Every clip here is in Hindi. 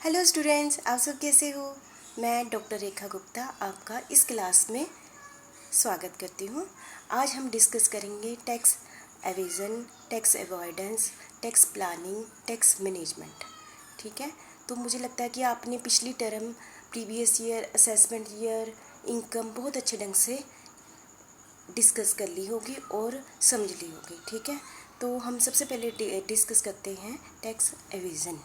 हेलो स्टूडेंट्स, आप सब कैसे हो। मैं डॉक्टर रेखा गुप्ता आपका इस क्लास में स्वागत करती हूँ। आज हम डिस्कस करेंगे tax evasion, tax avoidance, tax planning, tax management. ठीक है, तो मुझे लगता है कि आपने पिछली term, previous year, assessment year, income बहुत अच्छे ढंग से डिस्कस कर ली होगी और समझ ली होगी। ठीक है, तो हम सबसे पहले डिस्कस करते हैं टैक्स एवेजन।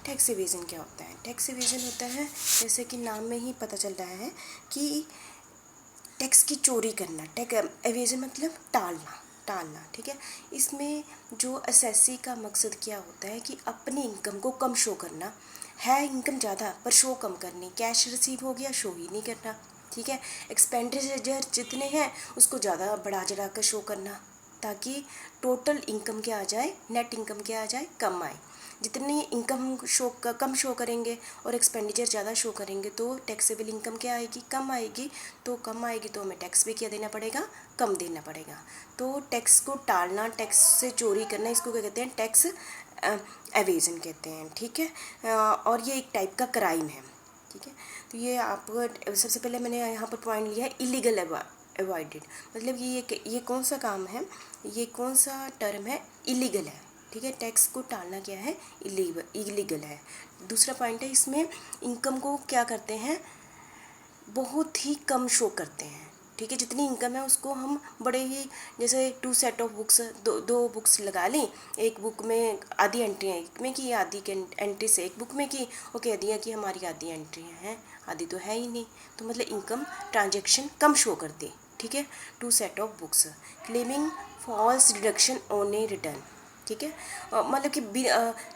टैक्स एवेजन क्या होता है? टैक्स एवेजन होता है, जैसे कि नाम में ही पता चल रहा है कि टैक्स की चोरी करना। टैक्स एवेजन मतलब टालना। ठीक है, इसमें जो एसएससी का मकसद क्या होता है कि अपनी इनकम को कम शो करना है। इनकम ज़्यादा पर शो कम करनी, कैश रिसीव हो गया शो ही नहीं करना। ठीक है, एक्सपेंडिचर जितने हैं उसको ज़्यादा बढ़ा चढ़ा कर शो करना, ताकि टोटल इनकम क्या आ जाए, नेट इनकम क्या आ जाए, कम आए। जितनी इनकम कम शो करेंगे और एक्सपेंडिचर ज़्यादा शो करेंगे तो टैक्सेबल इनकम क्या आएगी, कम आएगी। तो कम आएगी तो हमें टैक्स भी क्या देना पड़ेगा, कम देना पड़ेगा। तो टैक्स को टालना, टैक्स से चोरी करना, इसको क्या कहते हैं, टैक्स एवेजन कहते हैं। ठीक है, और ये एक टाइप का क्राइम है। ठीक है, तो ये आप सबसे पहले मैंने यहाँ पर पॉइंट लिया है इलीगल अवॉइडेड, मतलब ये कौन सा काम है, ये कौन सा टर्म है, इलीगल है। ठीक है, टैक्स को टालना क्या है, इलीगल है। दूसरा पॉइंट है, इसमें इनकम को क्या करते हैं, बहुत ही कम शो करते हैं। ठीक है, जितनी इनकम है उसको हम बड़े ही, जैसे 2 सेट ऑफ बुक्स, दो बुक्स लगा ली, एक बुक में आधी एंट्री है, एक में की आधी एंट्री से एक बुक में की, और कह दिया कि हमारी आधी एंट्री हैं, आधी तो है ही नहीं। तो मतलब इनकम ट्रांजेक्शन कम शो कर दी। ठीक है, 2 set of books, claiming false deduction on a return. ठीक है, मतलब कि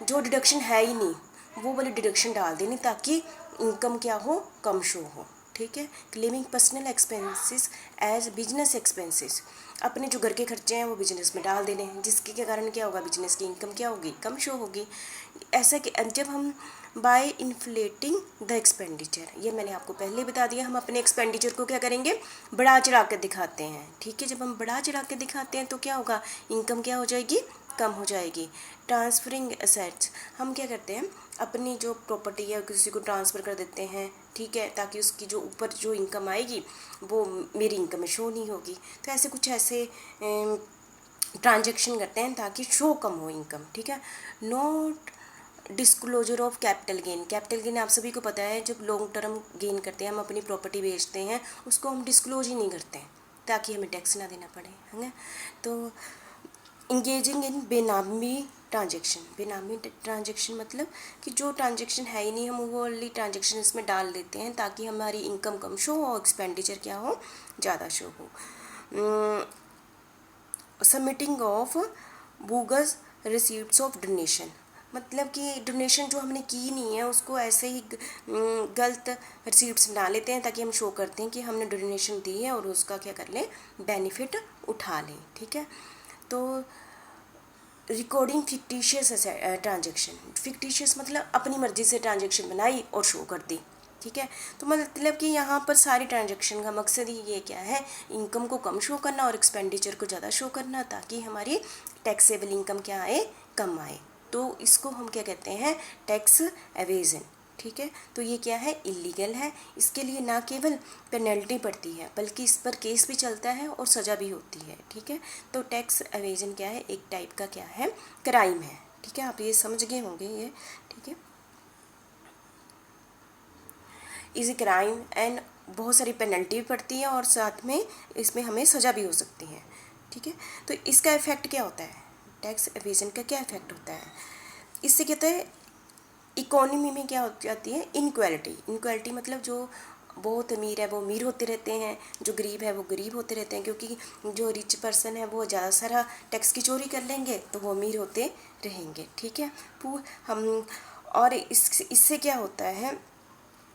जो डिडक्शन है ही नहीं वो वाली डिडक्शन डाल देनी, ताकि इनकम क्या हो, कम शो हो। ठीक है, claiming personal expenses as business expenses, अपने जो घर के खर्चे हैं वो बिजनेस में डाल देने, जिसके के कारण क्या होगा, बिजनेस की इनकम क्या होगी, कम शो होगी। ऐसा कि जब हम बाय इन्फ्लेटिंग द एक्सपेंडिचर, ये मैंने आपको पहले बता दिया, हम अपने एक्सपेंडिचर को क्या करेंगे, बढ़ा चढ़ा कर दिखाते हैं। ठीक है, जब हम बढ़ा चढ़ा कर दिखाते हैं तो क्या होगा, इनकम क्या हो जाएगी, कम हो जाएगी। ट्रांसफरिंग एसेट्स, हम क्या करते हैं, अपनी जो प्रॉपर्टी है किसी को ट्रांसफ़र कर देते हैं। ठीक है, ताकि उसकी जो ऊपर जो इनकम आएगी वो मेरी इनकम में शो नहीं होगी। तो ऐसे कुछ ऐसे ट्रांजेक्शन करते हैं ताकि शो कम हो इनकम। ठीक है, note disclosure of capital gain. Capital gain आप सभी को पता है, जब लॉन्ग टर्म गेन करते हैं, हम अपनी प्रॉपर्टी बेचते हैं, उसको हम डिस्क्लोज ही नहीं करते हैं ताकि हमें टैक्स ना देना पड़े, है ना। तो इंगेजिंग इन बेनामी ट्रांजेक्शन, बेनामी ट्रांजेक्शन मतलब कि जो ट्रांजेक्शन है ही नहीं, हम वो वाली ट्रांजेक्शन इसमें डाल देते हैं ताकि हमारी इनकम कम शो हो और एक्सपेंडिचर क्या हो, ज़्यादा शो हो। Submitting of bogus receipts of donation, मतलब कि डोनेशन जो हमने की नहीं है उसको ऐसे ही गलत रिसीप्ट्स बना लेते हैं ताकि हम शो करते हैं कि हमने डोनेशन दी है और उसका क्या कर लें, बेनिफिट उठा लें। ठीक है, तो रिकॉर्डिंग फिक्टिशियस ट्रांजेक्शन, फिक्टिशियस मतलब अपनी मर्जी से ट्रांजेक्शन बनाई और शो कर दी। ठीक है, तो मतलब कि यहाँ पर सारी ट्रांजेक्शन का मकसद ही ये क्या है, इनकम को कम शो करना और एक्सपेंडिचर को ज़्यादा शो करना, ताकि हमारी टैक्सेबल इनकम क्या आए, कम आए। तो इसको हम क्या कहते हैं, टैक्स एवेजन। ठीक है, तो ये क्या है, इलीगल है। इसके लिए ना केवल पेनल्टी पड़ती है बल्कि इस पर केस भी चलता है और सज़ा भी होती है। ठीक है, तो टैक्स एवेजन क्या है, एक टाइप का क्या है, क्राइम है। ठीक है, आप ये समझ गए होंगे ये। ठीक है, इज ए क्राइम एंड बहुत सारी पेनल्टी भी पड़ती है और साथ में इसमें हमें सज़ा भी हो सकती है। ठीक है, तो इसका इफ़ेक्ट क्या होता है, टैक्स एवेजन का क्या इफ़ेक्ट होता है, इससे कहते हैं इकोनॉमी में क्या हो जाती है, इनक्वालिटी। इनक्वालिटी मतलब जो बहुत अमीर है वो अमीर होते रहते हैं, जो गरीब है वो गरीब होते रहते हैं, क्योंकि जो रिच पर्सन है वो ज़्यादा सारा टैक्स की चोरी कर लेंगे तो वो अमीर होते रहेंगे। ठीक है, हम और इससे क्या होता है,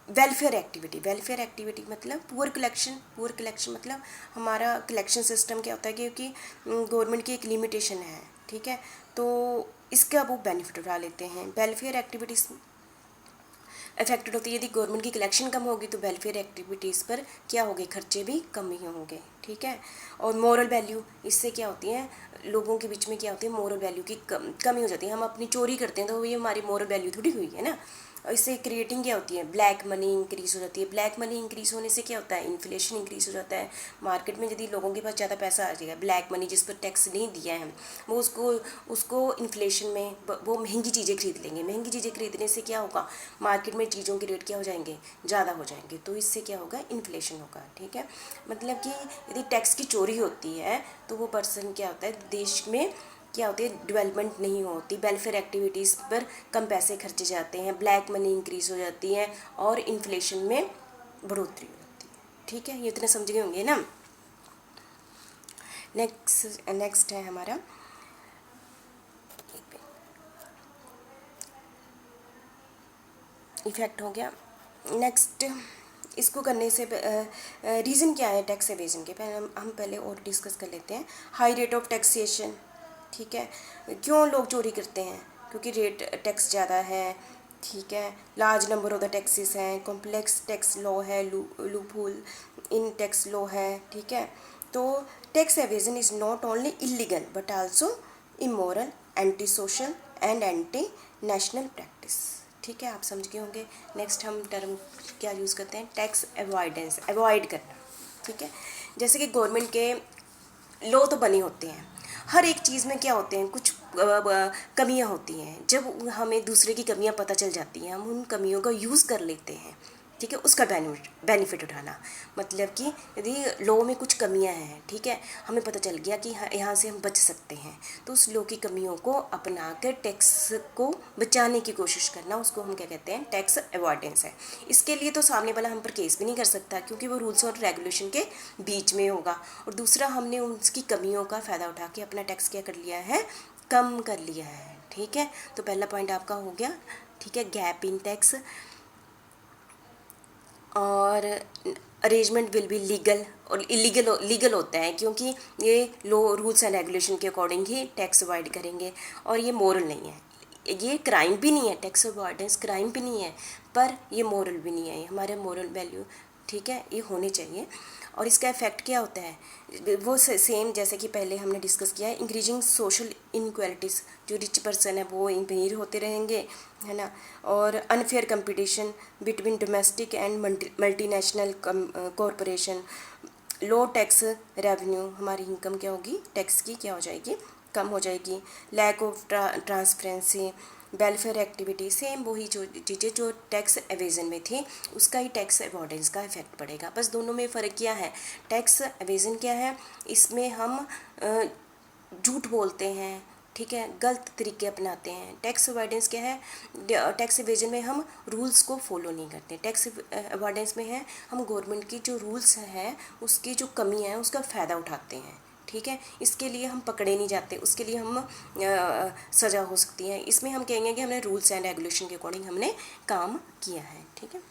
वेलफेयर एक्टिविटी। वेलफेयर एक्टिविटी मतलब पुअर कलेक्शन मतलब हमारा कलेक्शन सिस्टम क्या होता है, क्योंकि गवर्नमेंट की एक लिमिटेशन है। ठीक है, तो इसका वो बेनिफिट उठा लेते हैं। वेलफेयर एक्टिविटीज़ अफेक्टेड होती है। यदि गवर्नमेंट की कलेक्शन कम होगी तो वेलफेयर एक्टिविटीज़ पर क्या होंगे, खर्चे भी कम ही होंगे, ठीक है। और मोरल वैल्यू, इससे क्या होती है, लोगों के बीच में क्या होती है, मोरल वैल्यू की कमी हो जाती है। हम अपनी चोरी करते हैं तो ये हमारी मोरल वैल्यू थोड़ी हुई है ना। और इससे क्रिएटिंग क्या होती है, ब्लैक मनी इंक्रीज़ हो जाती है। ब्लैक मनी इंक्रीज़ होने से क्या होता है, इन्फ्लेशन इंक्रीज़ हो जाता है। मार्केट में यदि लोगों के पास ज़्यादा पैसा आ जाएगा, ब्लैक मनी जिस पर टैक्स नहीं दिया है, वो उसको इन्फ्लेशन में वो महंगी चीज़ें खरीद लेंगे। महंगी चीज़ें खरीदने से क्या होगा, मार्केट में चीज़ों के रेट क्या हो जाएंगे, ज़्यादा हो जाएंगे, तो इससे क्या होगा, इन्फ्लेशन होगा, ठीक है। मतलब कि यदि टैक्स की चोरी होती है तो वो पर्सन क्या होता है, देश में क्या होती है, डेवलपमेंट नहीं होती, वेलफेयर एक्टिविटीज़ पर कम पैसे खर्चे जाते हैं, ब्लैक मनी इंक्रीज़ हो जाती है और इन्फ्लेशन में बढ़ोतरी हो जाती है, ठीक है। ये इतने समझ गए होंगे ना। नेक्स्ट है हमारा इफेक्ट हो गया। नेक्स्ट इसको करने से रीज़न क्या है टैक्स एवेजन के, पहले हम पहले और डिस्कस कर लेते हैं। हाई रेट ऑफ टैक्सेशन, ठीक है। क्यों लोग चोरी करते हैं, क्योंकि रेट टैक्स ज़्यादा है, ठीक है। Large number of the taxes हैं, कॉम्प्लेक्स टैक्स लॉ है, लूपहोल इन टैक्स लॉ है, ठीक है। तो tax evasion is not only illegal but also immoral, anti social and anti national practice, ठीक है। आप समझ गए होंगे। नेक्स्ट हम टर्म क्या यूज़ करते हैं, टैक्स अवॉइडेंस, अवॉइड करना, ठीक है। जैसे कि गवर्नमेंट के लॉ तो बने होते हैं, हर एक चीज़ में क्या होते हैं, कुछ कमियां होती हैं। जब हमें दूसरे की कमियां पता चल जाती हैं, हम उन कमियों का यूज़ कर लेते हैं, ठीक है, उसका बेनिफिट उठाना। मतलब कि यदि लॉ में कुछ कमियां हैं, ठीक है, हमें पता चल गया कि यहाँ से हम बच सकते हैं, तो उस लॉ की कमियों को अपना कर टैक्स को बचाने की कोशिश करना, उसको हम क्या कहते हैं, टैक्स अवॉइडेंस है। इसके लिए तो सामने वाला हम पर केस भी नहीं कर सकता, क्योंकि वो रूल्स और रेगुलेशन के बीच में होगा। और दूसरा, हमने उसकी कमियों का फ़ायदा उठा के अपना टैक्स क्या कर लिया है, कम कर लिया है, ठीक है। तो पहला पॉइंट आपका हो गया, ठीक है, गैप इन टैक्स। और अरेंजमेंट विल बी लीगल, और लीगल होता है क्योंकि ये लॉ रूल्स एंड रेगुलेशन के अकॉर्डिंग ही टैक्स अवॉइड करेंगे। और ये मोरल नहीं है, ये क्राइम भी नहीं है, टैक्स अवॉइडेंस क्राइम भी नहीं है, पर ये मोरल भी नहीं है, ये हमारे मोरल वैल्यू, ठीक है, ये होने चाहिए। और इसका इफेक्ट क्या होता है, वो सेम जैसे कि पहले हमने डिस्कस किया है, इंक्रीजिंग सोशल इनक्वालिटीज़, जो रिच पर्सन है वो अमीर होते रहेंगे, है ना। और unfair competition between domestic and multinational corporation, low tax revenue, हमारी इनकम क्या होगी, टैक्स की क्या हो जाएगी, कम हो जाएगी। Lack of transparency, welfare activity, same वही जो चीज़ें जो टैक्स एवेजन में थी, उसका ही टैक्स अवॉइडेंस का इफेक्ट पड़ेगा। बस दोनों में फ़र्क क्या है, टैक्स एवेजन क्या है, इसमें हम झूठ बोलते हैं, ठीक है, गलत तरीके अपनाते हैं। टैक्स अवॉइडेंस क्या है, टैक्स एवेजन में हम रूल्स को फॉलो नहीं करते। टैक्स अवॉइडेंस में है हम गवर्नमेंट की जो रूल्स हैं उसकी जो कमी है उसका फ़ायदा उठाते हैं, ठीक है। इसके लिए हम पकड़े नहीं जाते, उसके लिए हम सज़ा हो सकती है। इसमें हम कहेंगे कि हमने रूल्स एंड रेगुलेशन के अकॉर्डिंग हमने काम किया है, ठीक है।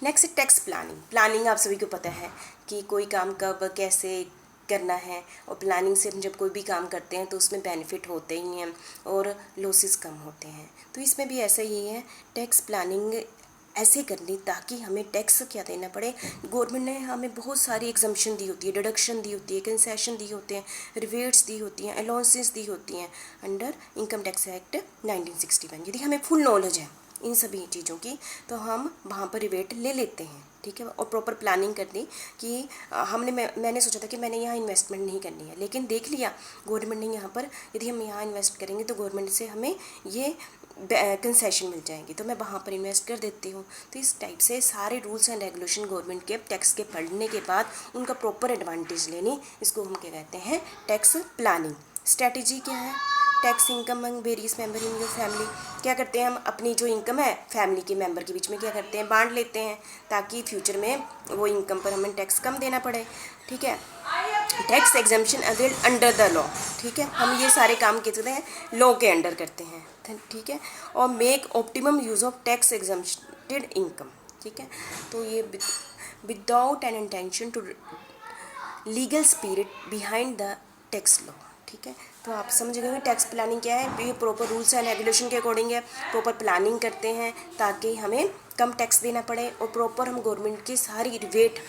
Next tax planning. प्लानिंग आप सभी को पता है कि कोई काम कब कैसे करना है, और प्लानिंग से हम जब कोई भी काम करते हैं तो उसमें बेनिफिट होते ही हैं और लॉसेस कम होते हैं। तो इसमें भी ऐसा ही है, टैक्स प्लानिंग ऐसे करनी ताकि हमें टैक्स क्या देना पड़े। गवर्नमेंट ने हमें बहुत सारी एग्जम्पशन दी होती है, डिडक्शन दी होती है, कंसेशन दी होते हैं, रिवेट्स दी होती हैं, अलाउंसेस दी होती हैं अंडर इनकम टैक्स एक्ट 1961। यदि हमें फुल नॉलेज है इन सभी चीज़ों की तो हम वहाँ पर रिवेट ले लेते हैं, ठीक है। और प्रॉपर प्लानिंग कर दी कि मैंने सोचा था कि मैंने यहाँ इन्वेस्टमेंट नहीं करनी है, लेकिन देख लिया गवर्नमेंट ने यहाँ पर, यदि हम यहाँ इन्वेस्ट करेंगे तो गवर्नमेंट से हमें ये कंसेशन मिल जाएंगी, तो मैं वहाँ पर इन्वेस्ट कर देती हूँ। तो इस टाइप से सारे रूल्स एंड रेगुलेशन गवर्नमेंट के टैक्स के पढ़ने के बाद उनका प्रॉपर एडवांटेज लेनी, इसको हम क्या कहते हैं, टैक्स प्लानिंग। स्ट्रैटेजी क्या है, tax income among various member in your family. क्या करते हैं हम, अपनी जो इनकम है फैमिली के मेंबर के बीच में क्या करते हैं, बांट लेते हैं, ताकि फ्यूचर में वो इनकम पर हमें टैक्स कम देना पड़े, ठीक है। Tax exemption avail under the law, ठीक है, हम ये सारे काम कहते हैं लॉ के अंडर करते हैं, ठीक है। और make optimum use of tax exempted income, ठीक है। तो ये without an intention to legal spirit behind the tax law, ठीक है। तो आप समझ गए टैक्स प्लानिंग क्या है। ये प्रॉपर रूल्स एंड रेगुलेशन के अकॉर्डिंग है, प्रॉपर प्लानिंग करते हैं ताकि हमें कम टैक्स देना पड़े और प्रॉपर हम गवर्नमेंट की सारी rebate,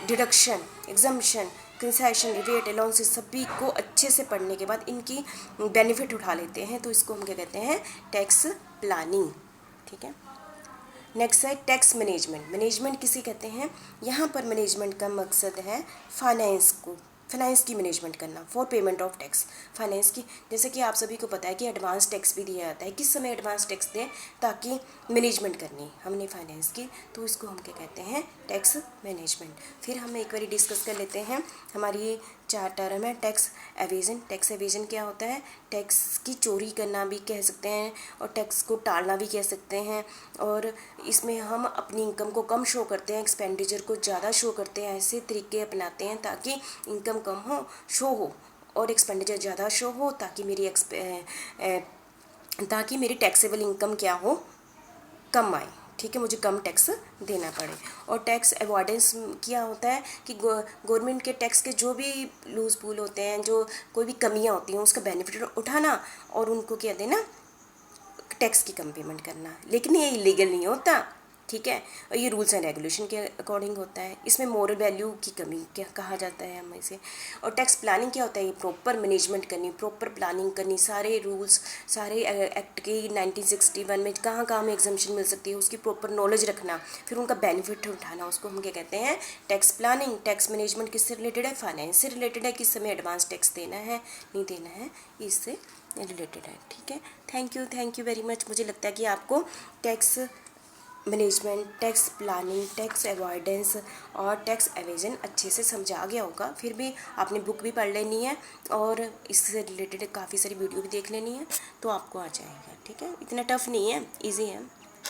deduction, exemption, concession, rebate, allowances सभी को अच्छे से पढ़ने के बाद इनकी बेनिफिट उठा लेते हैं। तो इसको हम क्या कहते हैं, टैक्स प्लानिंग। ठीक है। नेक्स्ट है टैक्स मैनेजमेंट। मैनेजमेंट किसे कहते हैं, यहाँ पर मैनेजमेंट का मकसद है फाइनेंस की मैनेजमेंट करना for payment of tax. Finance की, जैसे कि आप सभी को पता है कि एडवांस टैक्स भी दिया जाता है। किस समय एडवांस टैक्स दें, ताकि मैनेजमेंट करनी हमने फाइनेंस की, तो इसको हम क्या कहते हैं, टैक्स मैनेजमेंट। फिर हम एक बार डिस्कस कर लेते हैं हमारी 4 टर्म है। Tax evasion. टैक्स एवेजन क्या होता है, टैक्स की चोरी करना भी कह सकते हैं और टैक्स को टालना भी कह सकते हैं। और इसमें हम अपनी इनकम को कम शो करते हैं, एक्सपेंडिचर को ज़्यादा शो करते हैं। ऐसे तरीके अपनाते हैं ताकि इनकम कम हो, शो हो, और एक्सपेंडिचर ज़्यादा शो हो, ताकि मेरी टैक्सेबल इनकम क्या हो, कम आए। ठीक है, मुझे कम टैक्स देना पड़े। और टैक्स अवॉइडेंस क्या होता है कि गवर्नमेंट के टैक्स के जो भी लूज पुल होते हैं, जो कोई भी कमियां होती हैं, उसका बेनिफिट उठाना और उनको क्या देना, टैक्स की कम पेमेंट करना। लेकिन ये इलीगल नहीं होता। ठीक है, और ये रूल्स एंड रेगुलेशन के अकॉर्डिंग होता है। इसमें मोरल वैल्यू की कमी क्या कहा जाता है हमें इसे। और टैक्स प्लानिंग क्या होता है, ये प्रॉपर मैनेजमेंट करनी, प्रॉपर प्लानिंग करनी, सारे रूल्स, सारे एक्ट के 1961 में कहाँ कहाँ हमें एग्जम्पशन मिल सकती है उसकी प्रॉपर नॉलेज रखना, फिर उनका बेनिफिट उठाना, उसको हम क्या कहते हैं, टैक्स प्लानिंग। टैक्स मैनेजमेंट किससे रिलेटेड है, फाइनेंस से रिलेटेड है, किस समय एडवांस टैक्स देना है, नहीं देना है, इससे रिलेटेड है। ठीक है, थैंक यू वेरी मच। मुझे लगता है कि आपको tax management, tax planning, tax avoidance और टैक्स एवेजन अच्छे से समझा आ गया होगा। फिर भी आपने बुक भी पढ़ लेनी है और इससे रिलेटेड काफ़ी सारी वीडियो भी देख लेनी है, तो आपको आ जाएगा। ठीक है, इतना टफ नहीं है, इजी है।